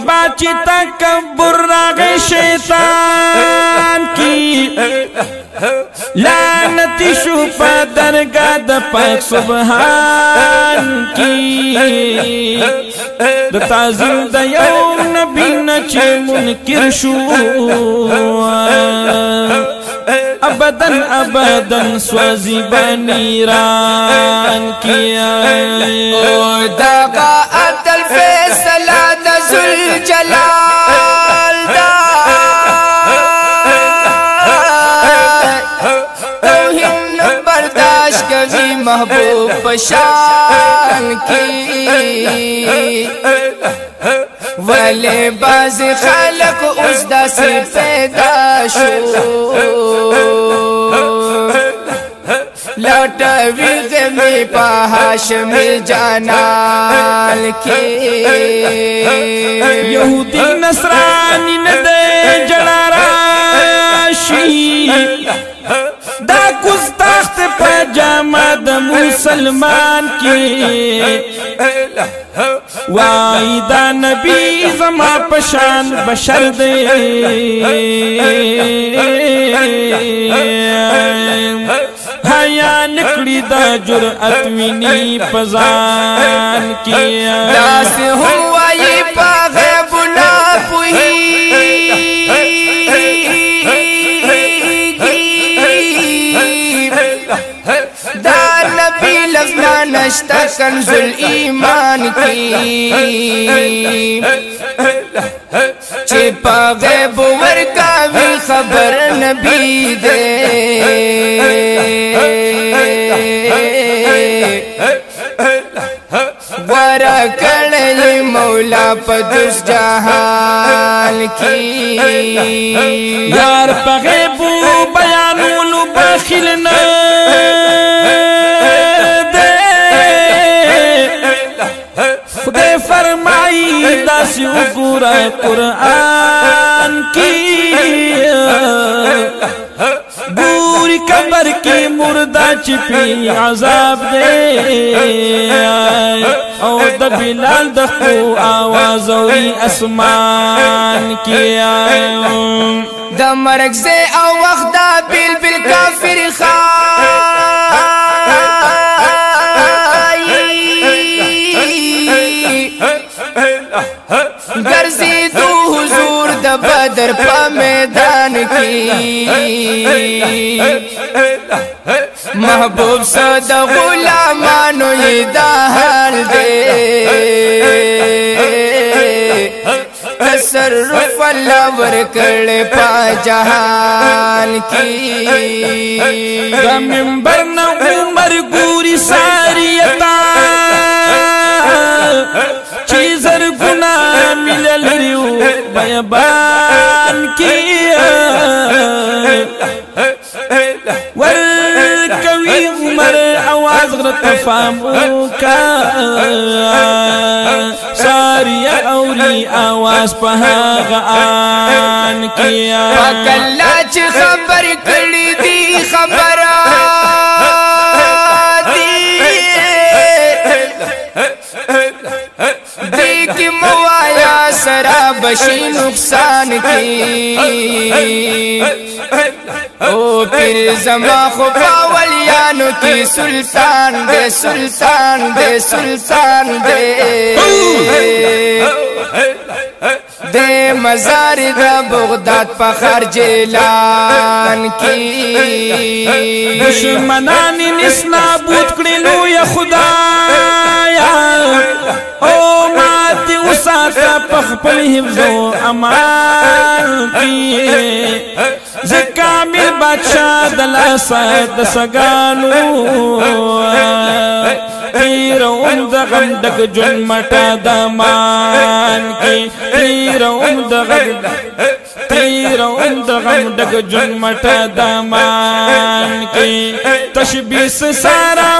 باچی تکبر راغی شیطان کی لعنتی شو پا درگاہ دا پاک سبحان کی دا تعظیم دا یوم نبی نچی منکر شو ابدن ابدن سوازی بنیران کیا داغا عدل فیصلہ دا ذوالجلال دا توہین برداشت کبھی محبوب پشان کی ولی باز خلق اس دا سے پیدا شو لوٹوی غمی پا ہاشمی جانال کی یہودی نصرانی ندے جڑا راشی دا کس تخت پا جامع دا مسلمان کی وائی دا نبی زما پشان بشر دے حیا نکڑی دا جرأت وینی پزان کیا داس ہوائی پا غیب نا پوہی دا نبی لفنا نشتا کنز الایمان کی چی پا غیب ورکاوی خبر نبی دے ورا کڑی مولا پدس جہان کی یار پا غیبو بیانولو بخلنا خدای فرمائی داسی اگورا قرآن کی گوری قبر کی مردہ چپی عذاب دے او دا بلال دخو آوازوی اسمان کی دا مرگ سے او وقت دا بل بل کافر گرزی دو حضور دا بدر پا میدان کی محبوب صدا غلامانو یہ دا حال دے تصرف اللہ ورکڑ پا جہان کی دا منبر نا عمر گوری ساریتا چیزر گنا ملل ریو بیابان کیا ورکوی عمر آواز غرط فامو کا ساری اوری آواز پہاغ آن کیا وکلا چی خبر کردی دی خبراتی دیکھ موایا سرا بشی نقصان کی او پھر زما خفا ولیانو کی سلطان دے سلطان دے سلطان دے دے مزار دا بغداد پخر جیلان کی دشمنانی نسنا بود کرلو یا خدایا او ماتی اساتا پخپل حفظ و امان کی زکامل بادشاہ دلاسا دسگانو تیر امد غم دک جن مٹا دامان کی تیر امد غم دک جن مٹا دامان کی تشبیس سارا